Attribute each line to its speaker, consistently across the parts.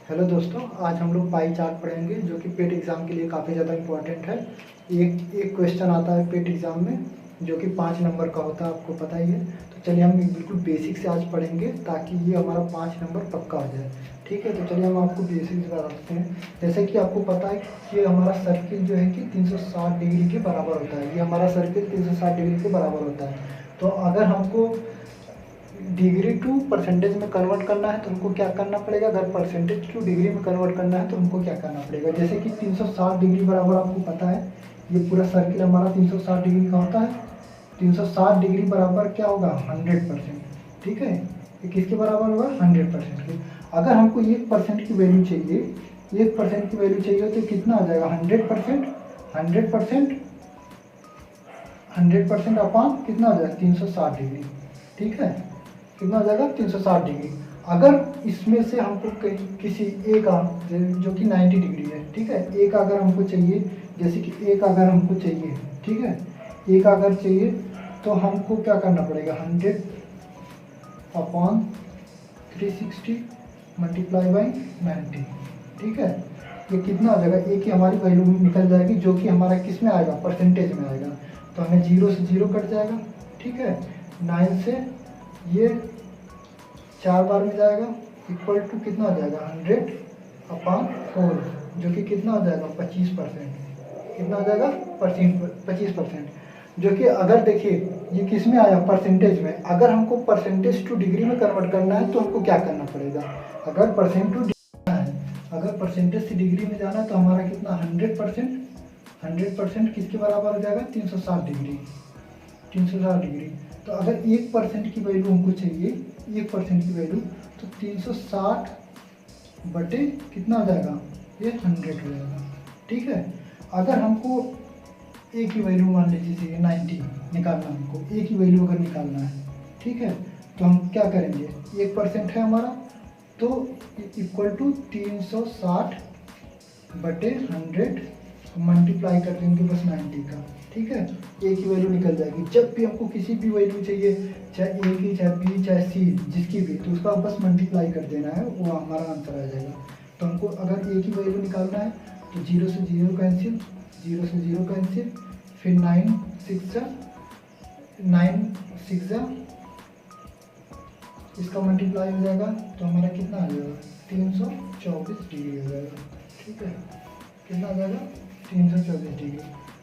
Speaker 1: Hello दोस्तों, आज हम लोग पाई चार्ट पढ़ेंगे जो कि पेट एग्ज़ाम के लिए काफ़ी ज़्यादा इम्पोर्टेंट है। एक एक क्वेश्चन आता है पेट एग्ज़ाम में जो कि 5 नंबर का होता है, आपको पता ही है। तो चलिए हम बिल्कुल बेसिक से आज पढ़ेंगे ताकि ये हमारा 5 नंबर पक्का हो जाए। ठीक है, तो चलिए हम आपको बेसिक से बताते हैं। जैसे कि आपको पता है कि ये हमारा सर्किल जो है कि 360 डिग्री के बराबर होता है। ये हमारा सर्किल 360 डिग्री के बराबर होता है। तो अगर हमको डिग्री टू परसेंटेज में कन्वर्ट करना है तो हमको क्या करना पड़ेगा। अगर परसेंटेज टू डिग्री में कन्वर्ट करना है तो हमको क्या करना पड़ेगा। जैसे कि 360 डिग्री बराबर आपको पता है, ये पूरा सर्किल हमारा 360 डिग्री का होता है। 360 डिग्री बराबर क्या होगा, 100%। ठीक है, ये किसके बराबर होगा, 100% के। अगर हमको 1% की वैल्यू चाहिए, 1% की वैल्यू चाहिए तो कितना आ जाएगा, 100%। 100% अपॉन कितना आ जाएगा, 360 डिग्री। ठीक है, कितना हो जाएगा, 360 डिग्री। अगर इसमें से हमको किसी ए का जो कि 90 डिग्री है, ठीक है, ए का अगर हमको चाहिए, जैसे कि ए का अगर हमको चाहिए, ठीक है, ए का अगर चाहिए तो हमको क्या करना पड़ेगा, 100 अपॉन 360 मल्टीप्लाई बाई 90। ठीक है, ये कितना हो जाएगा, ए की हमारी वैल्यू निकल जाएगी जो कि हमारा किस में आएगा, परसेंटेज में आएगा। तो हमें 0 से 0 कट जाएगा। ठीक है, 9 से ये 4 बार में जाएगा, इक्वल टू कितना हो जाएगा, 100 अपॉन 4, जो कि कितना हो जाएगा, 25%। कितना हो जाएगा, 25%। जो कि अगर देखिए ये किस में आया, परसेंटेज में। अगर हमको परसेंटेज टू डिग्री में कन्वर्ट करना है तो हमको क्या करना पड़ेगा। अगर अगर परसेंटेज से डिग्री में जाना है तो हमारा कितना, 100%। किसके बराबर हो जाएगा, 360 डिग्री। 360 डिग्री। तो अगर 1% की वैल्यू हमको चाहिए, 1% की वैल्यू, तो 360 बटे कितना हो जाएगा, ये 100 हो जाएगा। ठीक है, अगर हमको ए की वैल्यू मान लीजिए 90 निकालना, हमको ए की वैल्यू अगर निकालना है, ठीक है, तो हम क्या करेंगे, 1% है हमारा, तो इक्वल टू 360 बटे 100 मल्टीप्लाई कर देंगे बस 90 का। ठीक है, ए की वैल्यू निकल जाएगी। जब भी हमको किसी भी वैल्यू चाहिए, चाहे ए की, चाहे बी, चाहे सी, जिसकी भी, तो उसका बस मल्टीप्लाई कर देना है, वो हमारा आंसर आ जाएगा। तो हमको अगर ए की वैल्यू निकालना है तो 0 से 0 कैंसिल, 0 से 0 कैंसिल, फिर 9 6 इसका मल्टीप्लाई हो जाएगा तो हमारा कितना आ जाएगा, 324 डिग्री हो जाएगा। ठीक है, कितना आ जाएगा, 324 डिग्री।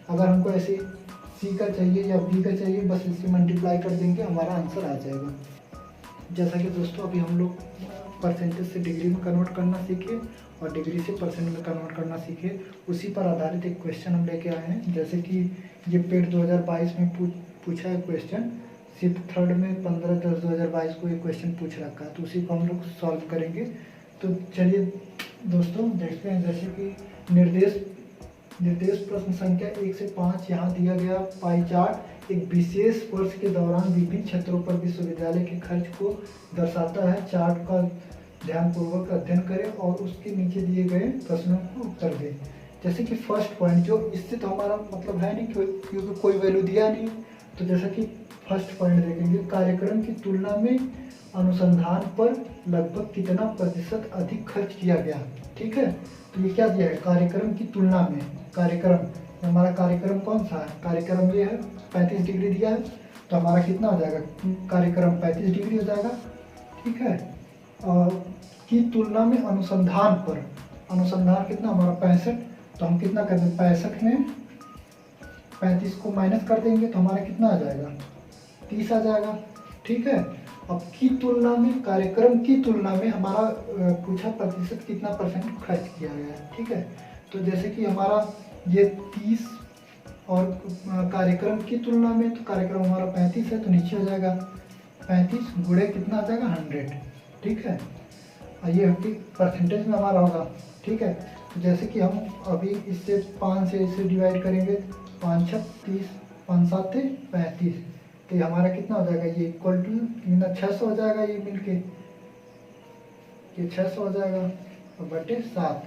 Speaker 1: अगर हमको ऐसे सी का चाहिए या बी का चाहिए, बस इससे मल्टीप्लाई कर देंगे, हमारा आंसर आ जाएगा। जैसा कि दोस्तों अभी हम लोग परसेंटेज से डिग्री में कन्वर्ट करना सीखे और डिग्री से परसेंट में कन्वर्ट करना सीखे, उसी पर आधारित एक क्वेश्चन हम लेके आए हैं। जैसे कि ये पेट 2022 में पूछा है क्वेश्चन, शिफ्ट थर्ड में 15/10/2022 को ये क्वेश्चन पूछ रखा है, तो उसी को हम लोग सॉल्व करेंगे। तो चलिए दोस्तों देखते हैं। जैसे कि निर्देश प्रश्न संख्या 1 से 5 यहाँ दिया गया पाई चार्ट एक विशेष वर्ष के दौरान विभिन्न क्षेत्रों पर विश्वविद्यालय के खर्च को दर्शाता है। चार्ट का ध्यानपूर्वक अध्ययन करें और उसके नीचे दिए गए प्रश्नों को उत्तर दें। जैसे कि फर्स्ट पॉइंट, जो इससे तो हमारा मतलब है नहीं क्योंकि कोई वैल्यू दिया नहीं। तो जैसा कि फर्स्ट पॉइंट देखेंगे, कार्यक्रम की तुलना में अनुसंधान पर लगभग कितना प्रतिशत अधिक खर्च किया गया। ठीक है, तो ये क्या दिया है, कार्यक्रम की तुलना में। कार्यक्रम, हमारा कार्यक्रम कौन सा है, कार्यक्रम ये है, 35 डिग्री दिया है, तो हमारा कितना हो जाएगा, कार्यक्रम 35 डिग्री हो जाएगा। ठीक है, और की तुलना में अनुसंधान पर, अनुसंधान कितना हमारा 65, तो हम कितना कर देंगे, 65 में 35 को माइनस कर देंगे तो हमारा कितना आ जाएगा, 30 आ जाएगा। ठीक है, अब की तुलना में, कार्यक्रम की तुलना में हमारा पूछा प्रतिशत कितना परसेंट खर्च किया गया है। ठीक है, तो जैसे कि हमारा ये 30 और कार्यक्रम की तुलना में, तो कार्यक्रम हमारा 35 है, तो नीचे हो जाएगा 35 गुणे कितना आ जाएगा, 100। ठीक है, ये परसेंटेज में हमारा होगा। ठीक है, तो जैसे कि हम अभी इससे 5 से इसे डिवाइड करेंगे, 5 6 30, 5 7 35, तो ये हमारा कितना हो जाएगा, ये इक्वल टू कितना, 600 हो जाएगा। ये मिलके ये 600 हो जाएगा और बटे 7।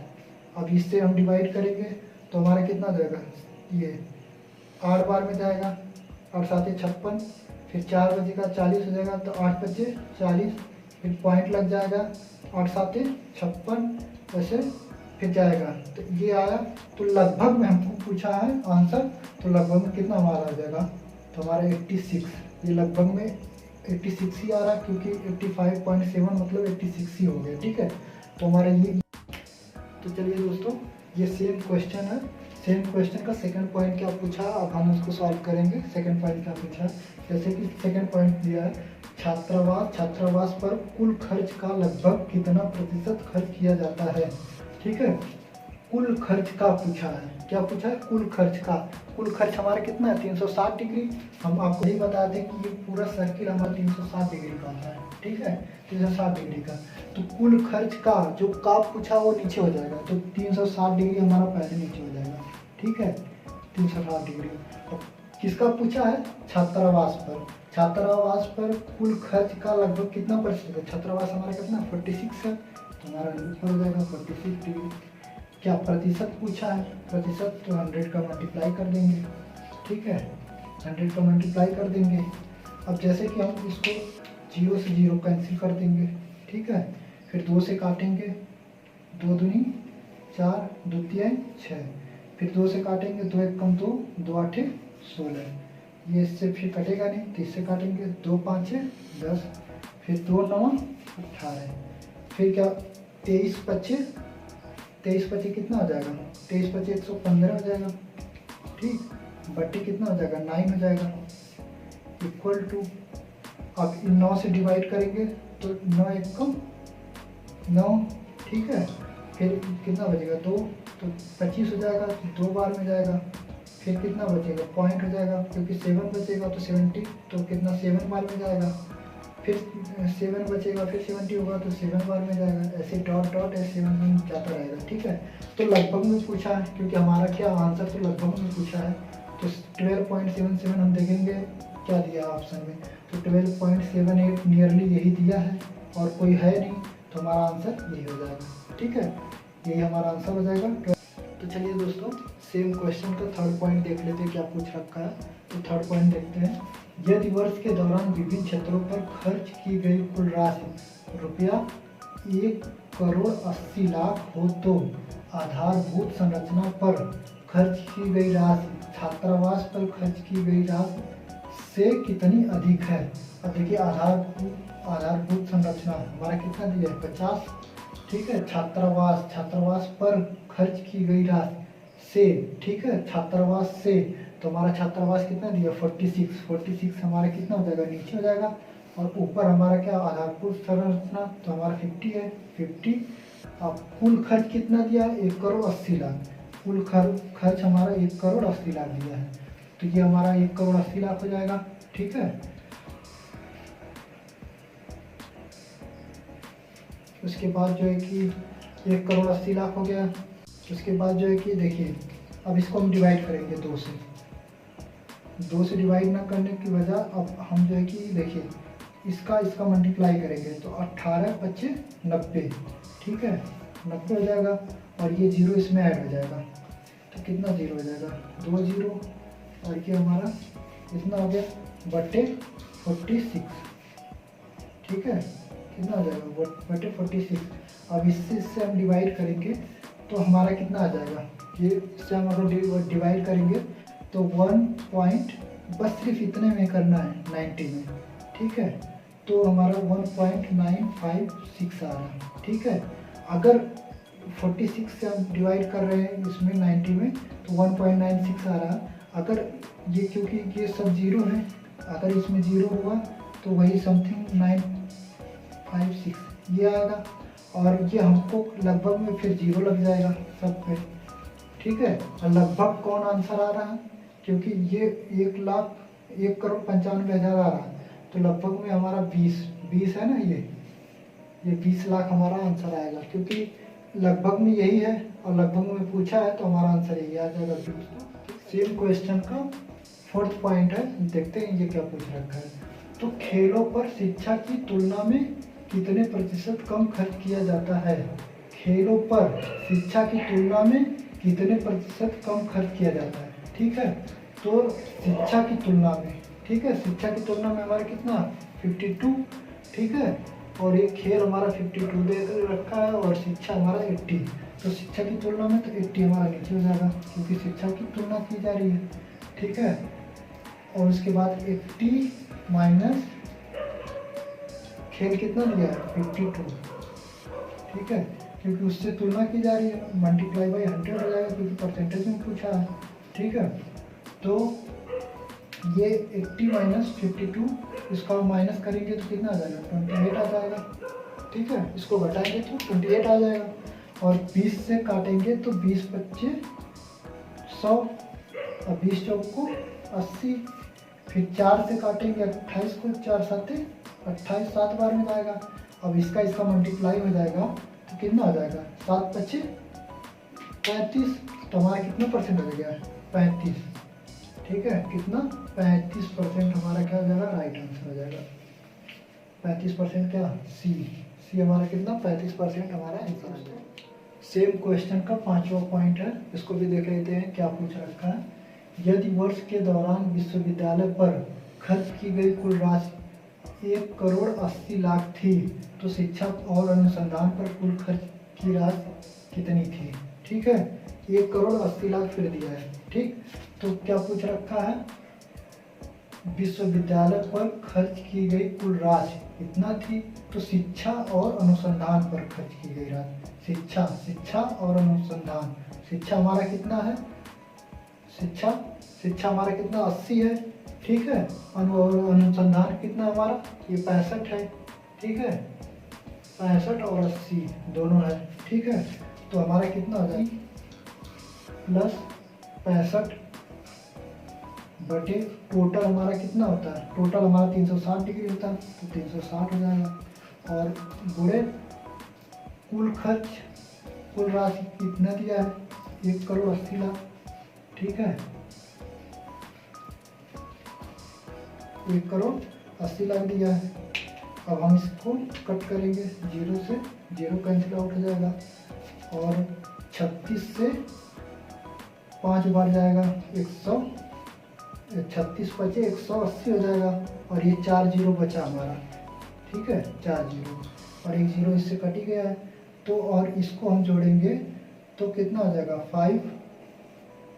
Speaker 1: अब इससे हम डिवाइड करेंगे तो हमारा कितना हो जाएगा, ये 8 बार में जाएगा, 8 7 56, फिर 4 बजेगा 40 हो जाएगा, तो 8 बजे 40, फिर पॉइंट लग जाएगा, 8 7 56, ऐसे फिर जाएगा, तो ये आया। तो लगभग में हमको पूछा है आंसर, तो लगभग में कितना हमारा आ जाएगा, तो हमारा 86, ये लगभग में 86 ही आ रहा है, क्योंकि 85.7 मतलब 86 ही हो गया। ठीक है, तो हमारा ये, तो चलिए दोस्तों, ये सेम क्वेश्चन है, सेम क्वेश्चन का सेकंड पॉइंट क्या पूछा, अब हम उसको सॉल्व करेंगे। सेकंड पॉइंट क्या पूछा, जैसे कि सेकंड पॉइंट दिया है, छात्रावास पर कुल खर्च का लगभग कितना प्रतिशत खर्च किया जाता है। ठीक है, कुल खर्च का पूछा है, क्या पूछा है, कुल खर्च का। कुल खर्च हमारा कितना है, 360 डिग्री। हम आपको यही बता दें कि ये पूरा सर्किल हमारा 360 डिग्री का होता है। ठीक है, 360 डिग्री का। तो कुल खर्च का जो का पूछा वो नीचे हो जाएगा, तो 360 डिग्री हमारा पहले नीचे हो जाएगा। ठीक है, 360 डिग्री। तो किसका पूछा है, छात्रावास पर। छात्रावास पर कुल खर्च का लगभग कितना प्रतिशत है, छात्रावास हमारा कितना 46 है, तो हमारा ऊपर हो जाएगा 46 डिग्री। क्या प्रतिशत पूछा है, प्रतिशत, तो 100 का मल्टीप्लाई कर देंगे। ठीक है, 100 का मल्टीप्लाई कर देंगे। अब जैसे कि हम इसको 0 से 0 कैंसिल कर देंगे। ठीक है, फिर 2 से काटेंगे, 2 दूनी 4, 2 तिहाई 6, फिर 2 से काटेंगे, 2 एक कम 2, 2 आठे 16, ये इससे फिर कटेगा नहीं, तो इससे काटेंगे, 2 पाँचे 10, फिर 2 9 18, फिर क्या 23 पच्चे कितना हो जाएगा, 23 पच्चे 115 हो जाएगा। ठीक, बट्टी कितना हो जाएगा, 9 हो जाएगा, इक्वल टू, अब इन 9 से डिवाइड करेंगे तो 9 एक कम 9। ठीक है, फिर कितना बचेगा 2, तो 25 हो जाएगा, 2 बार में जाएगा। फिर कितना बचेगा, पॉइंट हो जाएगा, क्योंकि 7 बचेगा तो 70, तो कितना 7 बार में जाएगा। फिर 7 बचेगा, फिर 70 होगा तो 7 बार में जाएगा, ऐसे डॉट डॉट ऐसे 7 में जाता रहेगा। ठीक है, तो लगभग में पूछा है, क्योंकि हमारा क्या आंसर तो लगभग में पूछा है, तो 12.77 हम देखेंगे क्या दिया ऑप्शन में, तो 12.78 नियरली यही दिया है, और कोई है नहीं, तो हमारा आंसर यही हो जाएगा। ठीक है, यही हमारा आंसर हो जाएगा। तो चलिए दोस्तों, सेम क्वेश्चन का थर्ड पॉइंट देख लेते हैं क्या पूछ रखा है। तो थर्ड पॉइंट देखते हैं, यदि वर्ष के दौरान विभिन्न क्षेत्रों पर खर्च की गई कुल राशि रुपया 1,80,00,000 हो तो आधारभूत संरचना पर खर्च की गई राशि छात्रावास पर खर्च की गई राशि से कितनी अधिक है। अब देखिए, आधारभूत संरचना हमारा कितना दिया है, 50। ठीक है, छात्रावास पर खर्च की गई राशि से, ठीक है, छात्रावास से, तो हमारा छात्रावास कितना दिया 46 हमारा कितना हो जाएगा, नीचे हो जाएगा। और ऊपर हमारा क्या आधारभूत संरचना, तो हमारा 50 है, 50। अब कुल खर्च कितना दिया है, 1,80,00,000। कुल खर्च हमारा 1,80,00,000 दिया है, तो ये हमारा 1,80,00,000 हो जाएगा। ठीक है, उसके बाद जो है कि 1,80,00,000 हो गया। उसके बाद जो है कि देखिए, अब इसको हम डिवाइड करेंगे 2 से डिवाइड ना करने की वजह, अब हम जो है कि देखिए इसका मल्टीप्लाई करेंगे, तो 18 25 90। ठीक है, 90 हो जाएगा, और ये 0 इसमें ऐड हो जाएगा, तो कितना 0 हो जाएगा, 2 0, और ये हमारा इतना हो गया बटे 46। ठीक है, कितना हो जाएगा बटे 46। अब इससे हम डिवाइड करेंगे तो हमारा कितना आ जाएगा, ये इससे हम अगर डिवाइड करेंगे तो 1 पॉइंट, बस सिर्फ इतने में करना है 90 में। ठीक है, तो हमारा 1.956 आ रहा है। ठीक है, अगर 46 से हम डिवाइड कर रहे हैं इसमें 90 में, तो 1.96 आ रहा है। अगर ये, क्योंकि ये सब 0 है, अगर इसमें 0 हुआ तो वही समथिंग 956 ये आएगा, और ये हमको लगभग में फिर 0 लग जाएगा सब पे। ठीक है, और लगभग कौन आंसर आ रहा है, क्योंकि ये 1,95,000 आ रहा है, तो लगभग में हमारा 20 है ना, ये 20 लाख हमारा आंसर आएगा, क्योंकि लगभग में यही है, और लगभग में पूछा है, तो हमारा आंसर यही आ जाएगा। सेम क्वेश्चन का फोर्थ पॉइंट है, देखते हैं ये क्या पूछ रखा है। तो खेलों पर शिक्षा की तुलना में कितने प्रतिशत कम खर्च किया जाता है। खेलों पर शिक्षा की तुलना में कितने प्रतिशत कम खर्च किया जाता है। ठीक है, तो शिक्षा की तुलना में, ठीक है, शिक्षा की तुलना में हमारा कितना 52। ठीक है, और ये खेल हमारा 52 दे रखा है और शिक्षा हमारा 80। तो शिक्षा की तुलना में तो 80 हमारा नीचे हो जाएगा क्योंकि शिक्षा की तुलना की जा रही है, ठीक है। और उसके बाद 80 माइनस खेल कितना दिया है 52, ठीक है, क्योंकि उससे तुलना की जा रही है, मल्टीप्लाई बाई 100 हो जाएगा क्योंकि परसेंटेज में पूछा है, ठीक है। तो ये 80 माइनस 52, इसका माइनस करेंगे तो कितना आ जाएगा 28 आ जाएगा, ठीक है। इसको घटाएंगे तो 28 आ जाएगा और 20 से काटेंगे तो 20 25 100 और 20 चौक को 80, फिर 4 से काटेंगे 28 को, 4 7 28, 7 बार में जाएगा। अब इसका मल्टीप्लाई हो जाएगा तो कितना आ जाएगा 7 25 35, तो हमारा कितना परसेंट हो गया 35, ठीक है। कितना 35% हमारा क्या हो जाएगा, राइट आंसर हो जाएगा। 35% क्या, सी हमारा कितना 35% हमारा आंसर हो जाएगा। सेम क्वेश्चन का 5वां पॉइंट है, इसको भी देख लेते हैं क्या पूछ रखा है। यदि वर्ष के दौरान विश्वविद्यालय पर खर्च की गई कुल राशि 1,80,00,000 थी तो शिक्षा और अनुसंधान पर कुल खर्च की राशि कितनी थी, ठीक है। 1,80,00,000 फिर दिया है, ठीक। तो क्या पूछ रखा है, विश्वविद्यालय पर खर्च की गई कुल राशि कितना थी, तो शिक्षा और अनुसंधान पर खर्च की गई राशि, शिक्षा और अनुसंधान। शिक्षा हमारा कितना है, शिक्षा हमारा कितना 80 है, ठीक है। अनुसंधान कितना हमारा, ये 65 है, ठीक है। 65 और 80 दोनों है, ठीक है। तो हमारा कितना हो जाएगा प्लस 65 बटे टोटल हमारा कितना होता है, टोटल हमारा 360 डिग्री होता है तो 360 हो जाएगा और गुणे कुल खर्च, कुल राशि कितना दिया है 1,80,00,000, ठीक है। 1,80,00,000 दिया है। अब हम इसको कट करेंगे, 0 से 0 कैंसिल आउट हो जाएगा और 36 से 5 बार जाएगा 100, 36 बचे 180 हो जाएगा और ये 4 जीरो बचा हमारा, ठीक है, 4 जीरो और 1 जीरो इससे कट ही गया है। तो और इसको हम जोड़ेंगे तो कितना हो जाएगा 5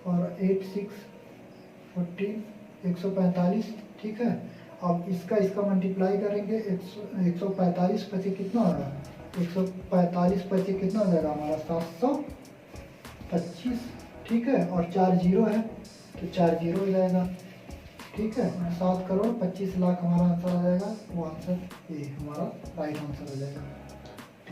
Speaker 1: और 8 6 14 145, ठीक है। अब इसका मल्टीप्लाई करेंगे 145 पचे कितना होगा, 145 पचे कितना हो जाएगा हमारा 725, ठीक है। और 4 जीरो है तो 4 जीरो हो जाएगा, ठीक है। 7,25,00,000 हमारा आंसर आ जाएगा, वो आंसर ए हमारा राइट आंसर हो जाएगा।